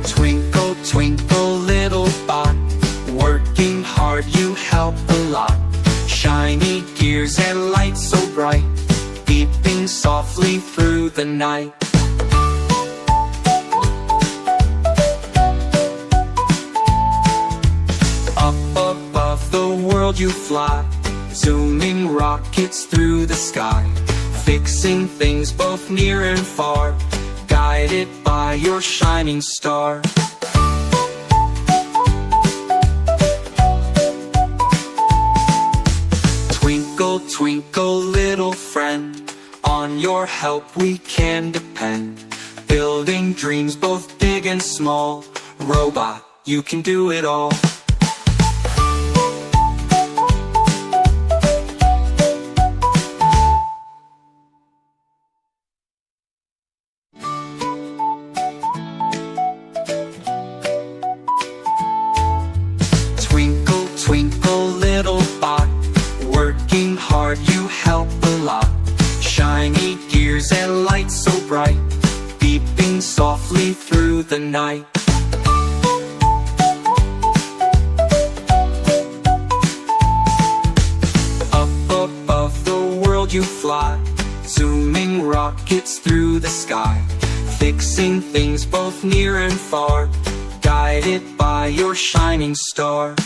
Twinkle, twinkle, little spot, working hard you help a lot. Shiny gears and lights so bright, beeping softly through the night. Up above the world you fly, zooming rockets through the sky, fixing things both near and far, guided by your shining star. Twinkle, twinkle, little friend, on your help we can depend. Building dreams both big and small, robot, you can do it all. Twinkle, twinkle, little bot, working hard you help a lot. Shiny gears and lights so bright, beeping softly through the night. Up above the world you fly, zooming rockets through the sky, fixing things both near and far, guided by your shining star.